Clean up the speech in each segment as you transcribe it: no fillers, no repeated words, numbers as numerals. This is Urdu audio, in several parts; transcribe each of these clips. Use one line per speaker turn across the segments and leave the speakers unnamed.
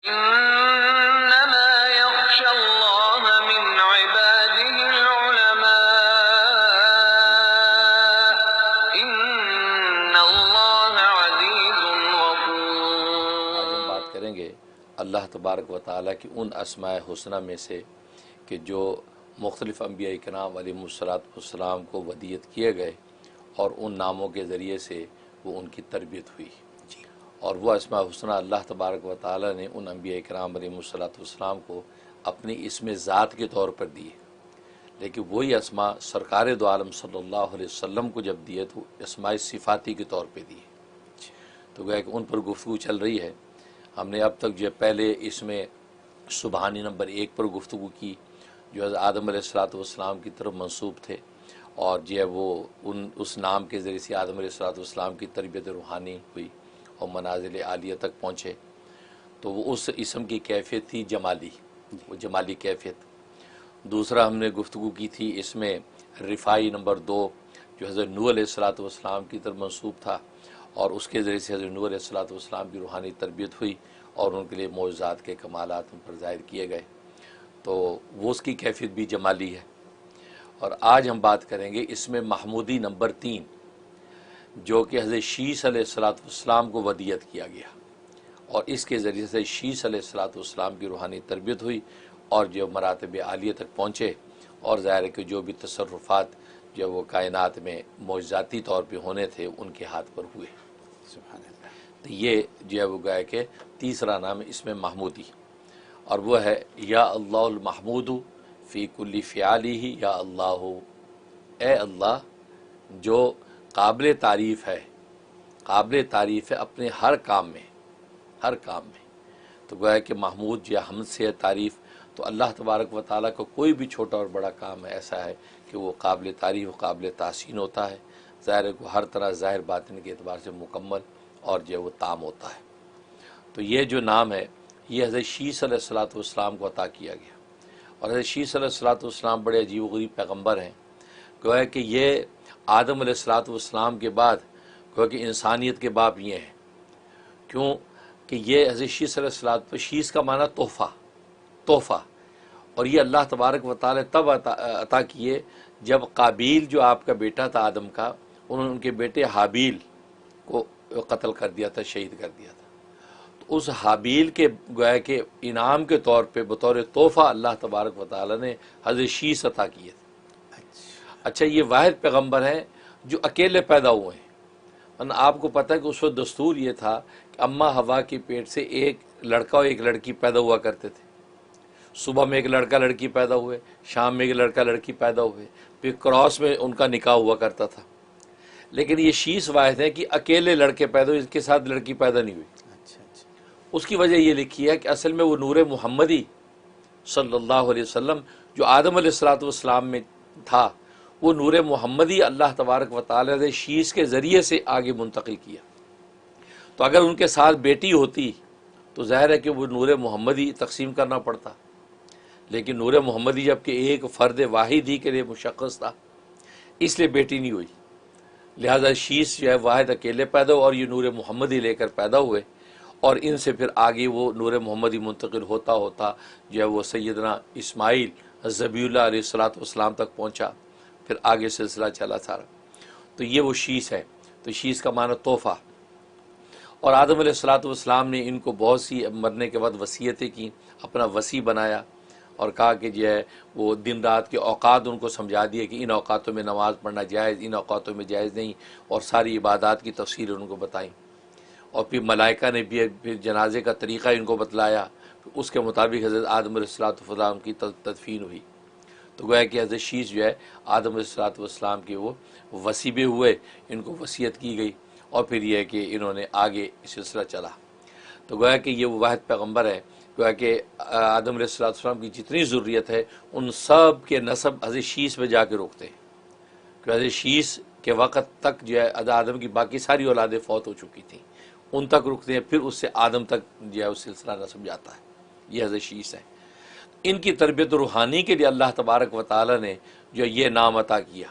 إنما يخشى الله من عباده العلماء إن الله عزيز
آج ہم بات
غفور۔
کریں گے اللہ تبارک و تعالیٰ کی ان اسماء حسنہ میں سے کہ جو مختلف انبیاء کرام علیہم السلام کو ودیت کیے گئے اور ان ناموں کے ذریعے سے وہ ان کی تربیت ہوئی، اور وہ اسماء حسنہ اللہ تبارک و تعالیٰ نے ان انبیاء کرام علیہم السلام کو اپنی اسم ذات کے طور پر دیے، لیکن وہی اسماء سرکار دو عالم صلی اللہ علیہ وسلم کو جب دیے تو اسماء صفاتی کے طور پہ دیے، تو گویا کہ ان پر گفتگو چل رہی ہے۔ ہم نے اب تک جو پہلے اس میں سبحانی نمبر 1 پر گفتگو کی، جو حضرت آدم علیہ السلام کی طرف منسوب تھے، اور جو ہے وہ اس نام کے ذریعے سے آدم علیہ السلام کی تربیت روحانی ہوئی اور منازل عالیہ تک پہنچے، تو وہ اس اسم کی کیفیت تھی جمالی، وہ جمالی کیفیت۔ دوسرا ہم نے گفتگو کی تھی اس میں رفاعی نمبر 2، جو حضرت نوح علیہ السلام کی طرف منسوب تھا، اور اس کے ذریعے سے حضرت نوح علیہ السلام کی روحانی تربیت ہوئی اور ان کے لیے معجزات کے کمالات ان پر ظاہر کیے گئے، تو وہ اس کی کیفیت بھی جمالی ہے۔ اور آج ہم بات کریں گے اس میں محمودی نمبر 3، جو کہ حضرت شیس علیہ السلام کو ودیت کیا گیا، اور اس کے ذریعے سے شیس علیہ السلام کی روحانی تربیت ہوئی اور جو مراتب عالیہ تک پہنچے، اور ظاہر ہے کہ جو بھی تصرفات جو وہ کائنات میں معجزاتی طور پہ ہونے تھے ان کے ہاتھ پر ہوئے۔
سبحان اللہ۔
تو یہ جو ہے وہ گویا کہ تیسرا نام ہے اس میں محمودی، اور وہ ہے یا اللہ المحمود فی کل فعالی ہی، یا اللہ، اے اللہ جو قابل تعریف ہے، قابل تعریف ہے اپنے ہر کام میں، ہر کام میں۔ تو گویا کہ محمود جو حمد سے ہے تعریف، تو اللہ تبارک و تعالیٰ کو کوئی بھی چھوٹا اور بڑا کام ایسا ہے کہ وہ قابل تعریف و قابل تحسین ہوتا ہے، ظاہر ہے کہ ہر طرح ظاہر باطن کے اعتبار سے مکمل اور جو ہے وہ تام ہوتا ہے۔ تو یہ جو نام ہے یہ حضرت شیس علیہ السلام کو عطا کیا گیا، اور حضرت شیس علیہ السلام بڑے عجیب و غریب پیغمبر ہیں، گویا کہ یہ آدم علیہ السلام کے بعد گویا کہ انسانیت کے باپ یہ ہیں، کیوں کہ یہ حضرت شیس علیہ السلام، شیس کا معنی تحفہ، تحفہ، اور یہ اللہ تبارک و تعالی تب عطا کیے جب قابیل جو آپ کا بیٹا تھا آدم کا، انہوں نے ان کے بیٹے حابیل کو قتل کر دیا تھا، شہید کر دیا تھا، تو اس حابیل کے گویا کہ انعام کے طور پہ بطور تحفہ اللہ تبارک و تعالی نے حضرت شیس عطا کیے تھے۔ اچھا، یہ واحد پیغمبر ہیں جو اکیلے پیدا ہوئے ہیں، ورنہ آپ کو پتہ ہے کہ اس وقت دستور یہ تھا کہ اماں ہوا کے پیٹ سے ایک لڑکا اور ایک لڑکی پیدا ہوا کرتے تھے، صبح میں ایک لڑکا لڑکی پیدا ہوئے، شام میں ایک لڑکا لڑکی پیدا ہوئے، پھر کراس میں ان کا نکاح ہوا کرتا تھا، لیکن یہ شیس واحد ہے کہ اکیلے لڑکے پیدا ہوئے، اس کے ساتھ لڑکی پیدا نہیں ہوئی۔ اس کی وجہ یہ لکھی ہے کہ اصل میں وہ نور محمدی صلی اللہ علیہ وسلم جو آدم علیہ السلام میں تھا، وہ نور محمدی اللہ تبارک و تعالیٰ نے شیس کے ذریعے سے آگے منتقل کیا، تو اگر ان کے ساتھ بیٹی ہوتی تو ظاہر ہے کہ وہ نور محمدی تقسیم کرنا پڑتا، لیکن نور محمدی جب کہ ایک فرد واحد ہی کے لیے مشخص تھا، اس لیے بیٹی نہیں ہوئی، لہذا شیس جو ہے واحد اکیلے پیدا ہوئے اور یہ نور محمدی لے کر پیدا ہوئے، اور ان سے پھر آگے وہ نور محمدی منتقل ہوتا ہوتا جو ہے وہ سیدنا اسماعیل ذبیح اللہ علیہ السلام تک پہنچا، پھر آگے سلسلہ چلا سارا، تو یہ وہ شیس ہے۔ تو شیس کا معنی تحفہ، اور آدم علیہ السلام نے ان کو بہت سی مرنے کے بعد وصیتیں کی، اپنا وصی بنایا اور کہا کہ جو ہے وہ دن رات کے اوقات ان کو سمجھا دیے کہ ان اوقاتوں میں نماز پڑھنا جائز، ان اوقاتوں میں جائز نہیں، اور ساری عبادات کی تفصیل ان کو بتائیں، اور پھر ملائکہ نے بھی پھر جنازے کا طریقہ ان کو بتلایا، اس کے مطابق حضرت آدم علیہ السلام کی تدفین ہوئی۔ تو گویا کہ حضرت شیس جو ہے آدم علیہ السلام کے وہ وصیبے ہوئے، ان کو وصیت کی گئی، اور پھر یہ ہے کہ انہوں نے آگے سلسلہ چلا، تو گویا کہ یہ وہ واحد پیغمبر ہے، گویا کہ آدم علیہ السلام کی جتنی ضروریت ہے ان سب کے نسب حضرت شیس میں جا کے روکتے ہیں، کہ حضرت شیس کے وقت تک جو ہے آدم کی باقی ساری اولادیں فوت ہو چکی تھیں، ان تک رکتے ہیں، پھر اس سے آدم تک جو ہے وہ سلسلہ نسب جاتا ہے، یہ حضرت شیس ہے۔ ان کی تربیت روحانی کے لیے اللہ تبارک و تعالی نے جو یہ نام عطا کیا،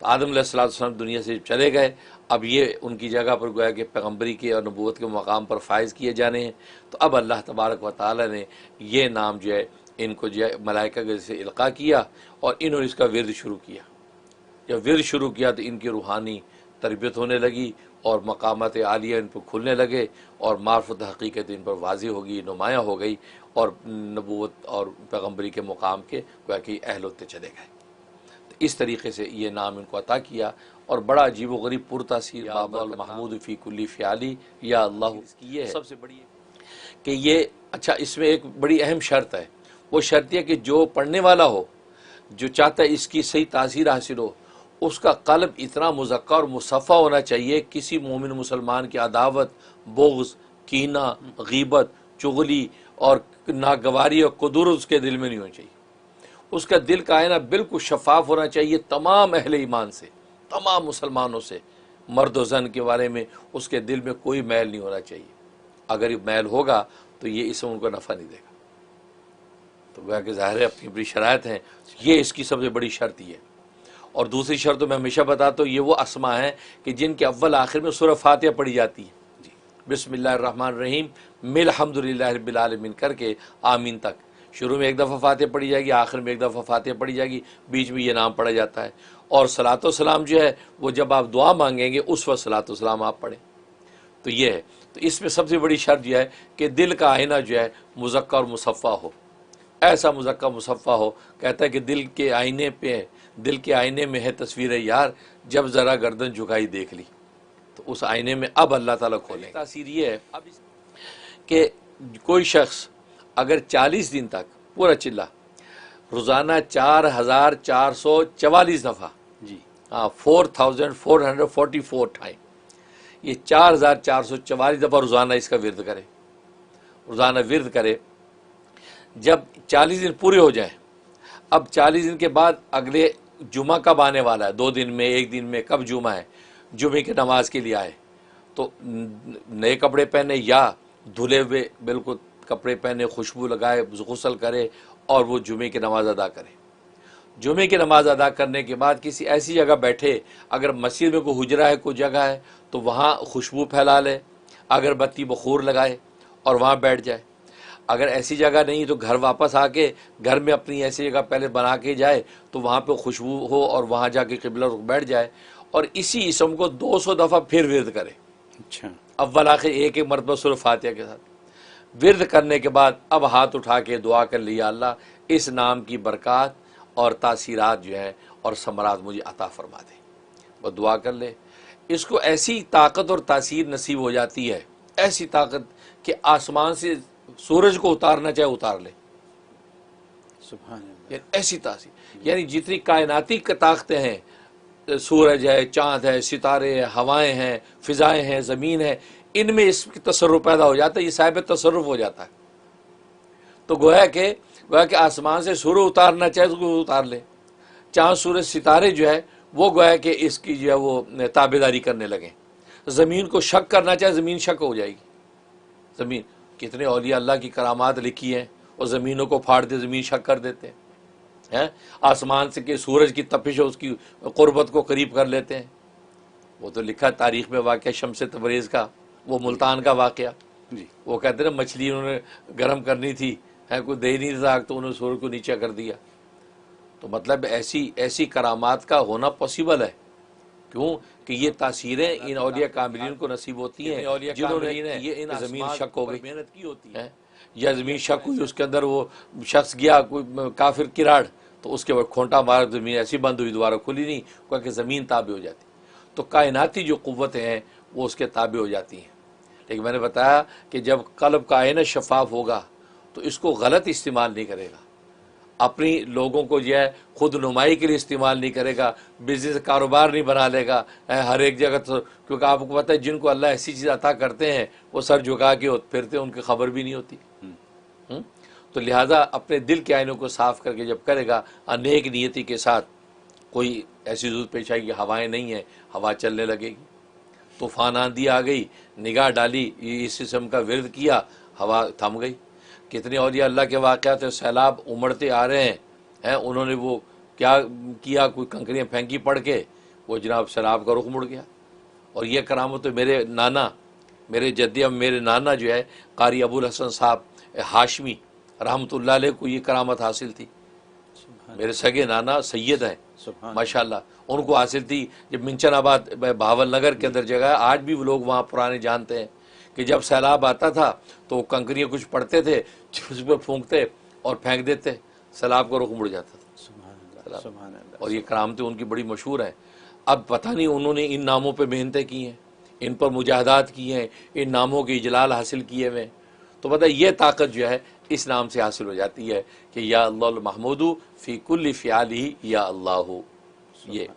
تو آدم علیہ السلام دنیا سے چلے گئے، اب یہ ان کی جگہ پر گویا کہ پیغمبری کے اور نبوت کے مقام پر فائز کیے جانے ہیں۔ تو اب اللہ تبارک و تعالی نے یہ نام جو ہے ان کو جو ہے ملائکہ کے سے القاء کیا، اور انہوں نے اس کا ورد شروع کیا۔ جب ورد شروع کیا تو ان کی روحانی تربیت ہونے لگی، اور مقامات عالیہ ان پر کھلنے لگے، اور معرفت حقیقت ان پر واضح ہوگی، نمایاں ہو گئی، اور نبوت اور پیغمبری کے مقام کے گویا کہ اہل ہوتے چلے گئے۔ تو اس طریقے سے یہ نام ان کو عطا کیا، اور بڑا عجیب و غریب پرتاثیر بابا المحمود فی کلی فعلی یا اللہ کی یہ ہے سب سے بڑی کہ یہ اچھا اس میں ایک بڑی اہم شرط ہے، وہ شرط یہ کہ جو پڑھنے والا ہو، جو چاہتا ہے اس کی صحیح تاثیر حاصل ہو، اس کا قلب اتنا مزکہ اور مصفہ ہونا چاہیے، کسی مومن مسلمان کی عداوت، بغض، کینہ، غیبت، چغلی اور ناگواری اور قدور اس کے دل میں نہیں ہونی چاہیے۔ اس کا دل کا آئینہ بالکل شفاف ہونا چاہیے تمام اہل ایمان سے، تمام مسلمانوں سے، مرد و زن کے بارے میں اس کے دل میں کوئی میل نہیں ہونا چاہیے۔ اگر یہ میل ہوگا تو یہ اسم ان کو نفع نہیں دے گا۔ تو گویا کہ ظاہر ہے اپنی بڑی شرائط ہیں، یہ اس کی سب سے بڑی شرط یہ ہے۔ اور دوسری شرط میں ہمیشہ بتاتا ہوں، یہ وہ اسماء ہیں کہ جن کے اول آخر میں سورہ فاتحہ پڑھی جاتی ہے، بسم اللہ الرحمن الرحیم مل الحمدللہ رب العالمین کر کے آمین تک، شروع میں ایک دفعہ فاتحہ پڑھی جائے گی، آخر میں ایک دفعہ فاتحہ پڑھی جائے گی، بیچ میں یہ نام پڑھا جاتا ہے۔ اور صلاۃ و سلام جو ہے وہ جب آپ دعا مانگیں گے اس وقت صلاۃ و سلام آپ پڑھیں۔ تو یہ ہے، تو اس میں سب سے بڑی شرط یہ ہے کہ دل کا آئینہ جو ہے مزکہ اور مصفہ ہو، ایسا مزکہ مصفہ ہو۔ کہتا ہے کہ دل کے آئینے میں ہے تصویر یار، جب ذرا گردن جھکائی دیکھ لی، تو اس آئینے میں اب اللہ تعالیٰ کھولیں۔ تاثیر یہ ہے کہ کوئی شخص اگر 40 دن تک پورا چلا روزانہ 4444 دفعہ، جی ہاں 4444 ٹائم، یہ 4444 دفعہ روزانہ اس کا ورد کرے، روزانہ ورد کرے۔ جب 40 دن پورے ہو جائیں، اب 40 دن کے بعد اگلے جمعہ کب آنے والا ہے، 2 دن میں، 1 دن میں، کب جمعہ ہے، جمعے کی نماز کے لیے آئے تو نئے کپڑے پہنے یا دھلے ہوئے بالکل کپڑے پہنے، خوشبو لگائے، غسل کرے اور وہ جمعے کی نماز ادا کرے۔ جمعے کی نماز ادا کرنے کے بعد کسی ایسی جگہ بیٹھے، اگر مسجد میں کوئی حجرہ ہے، کوئی جگہ ہے تو وہاں خوشبو پھیلا لے، اگر بتی بخور لگائے اور وہاں بیٹھ جائے۔ اگر ایسی جگہ نہیں تو گھر واپس آ کے گھر میں اپنی ایسی جگہ پہلے بنا کے جائے تو وہاں پہ خوشبو ہو اور وہاں جا کے قبلہ رخ بیٹھ جائے، اور اسی اسم کو 200 دفعہ پھر ورد کرے۔ اچھا، اول آخر ایک ایک مرتبہ سورہ فاتحہ کے ساتھ ورد کرنے کے بعد اب ہاتھ اٹھا کے دعا کر لیا، اللہ اس نام کی برکات اور تاثیرات جو ہیں اور ثمرات مجھے عطا فرما دے۔ وہ دعا کر لے، اس کو ایسی طاقت اور تاثیر نصیب ہو جاتی ہے، ایسی طاقت کہ آسمان سے سورج کو اتارنا چاہے اتار لے، سبحان اللہ، یعنی ایسی تاثیر، یعنی جتنی کائناتی طاقتیں ہیں، سورج ہے، چاند ہے، ستارے ہیں، ہوائیں ہیں، فضائیں ہیں، زمین ہے، ان میں اس کی تصرف پیدا ہو جاتا ہے، یہ صاحب تصرف ہو جاتا ہے۔ تو گویا کہ آسمان سے سورج اتارنا چاہے تو اتار لے، چاند سورج ستارے جو ہے وہ گویا کہ اس کی جو ہے وہ تابعداری کرنے لگیں، زمین کو شک کرنا چاہے زمین شک ہو جائے گی۔ زمین، کتنے اولیاء اللہ کی کرامات لکھی ہیں، اور زمینوں کو پھاڑ دے زمین شک کر دیتے ہیں، آسمان سے کہ سورج کی تپش اس کی قربت کو قریب کر لیتے ہیں۔ وہ تو لکھا تاریخ میں واقعہ شمس تبریز کا، وہ ملتان کا واقعہ، جی وہ کہتے ہیں مچھلی انہوں نے گرم کرنی تھی، کوئی دے نہیں تھا تو انہوں نے سورج کو نیچے کر دیا۔ تو مطلب ایسی کرامات کا ہونا پاسبل ہے، کیوں کہ یہ تاثیریں ان اولیاء کاملین کو نصیب ہوتی ہیں جنہوں نے یہ ان زمین شک ہو گئی، محنت کی ہوتی ہے، یا زمین شک ہوئی، اس کے اندر وہ شخص گیا کوئی کافر کراڑ، تو اس کے بعد کھونٹا مار زمین ایسی بند ہوئی، دوبارہ کھلی نہیں، کیونکہ زمین تابع ہو جاتی۔ تو کائناتی جو قوتیں ہیں وہ اس کے تابع ہو جاتی ہیں۔ لیکن میں نے بتایا کہ جب قلب کا آئینہ شفاف ہوگا تو اس کو غلط استعمال نہیں کرے گا، اپنی لوگوں کو جو ہے خود نمائی کے لیے استعمال نہیں کرے گا، بزنس کاروبار نہیں بنا لے گا ہر ایک جگہ، کیونکہ آپ کو پتہ ہے جن کو اللہ ایسی چیز عطا کرتے ہیں وہ سر جھکا کے پھرتے ہیں، ان کی خبر بھی نہیں ہوتی۔ تو لہٰذا اپنے دل کے آئینوں کو صاف کر کے جب کرے گا نیک نیتی کے ساتھ، کوئی ایسی ضرورت پیش آئے گی، ہوائیں نہیں ہیں، ہوا چلنے لگے گی، طوفان آندھی آ گئی، نگاہ ڈالی، اس قسم کا ورد کیا، ہوا تھم گئی۔ کتنے اولیاء اللہ کے واقعات ہیں، سیلاب امڑتے آ رہے ہیں، انہوں نے وہ کیا کیا، کوئی کنکریاں پھینکی پڑھ کے، وہ جناب سیلاب کا رخ مڑ گیا. اور یہ کرامت تو میرے نانا، میرے جدی اب میرے نانا جو ہے قاری ابو الحسن صاحب ہاشمی رحمۃ اللہ علیہ کو یہ کرامت حاصل تھی. میرے سگے نانا سید ہیں ماشاءاللہ، ان کو حاصل تھی. جب منچن آباد بہاول نگر کے اندر جگہ ہے، آج بھی وہ لوگ وہاں پرانے جانتے ہیں کہ جب سیلاب آتا تھا تو وہ کنکریاں کچھ پڑتے تھے، اس پہ پھونکتے اور پھینک دیتے، سیلاب کا رخ مڑ جاتا تھا.
سبحان اللہ.
اور یہ کرامتیں ان کی بڑی مشہور ہیں. اب پتہ نہیں انہوں نے ان ناموں پہ محنتیں کی ہیں، ان پر مجاہدات کی ہیں، ان ناموں کے اجلال حاصل کیے ہوئے ہیں. تو پتہ یہ طاقت جو ہے اس نام سے حاصل ہو جاتی ہے کہ یا اللہ المحمود فی کل فعالہ یا اللہ. یہ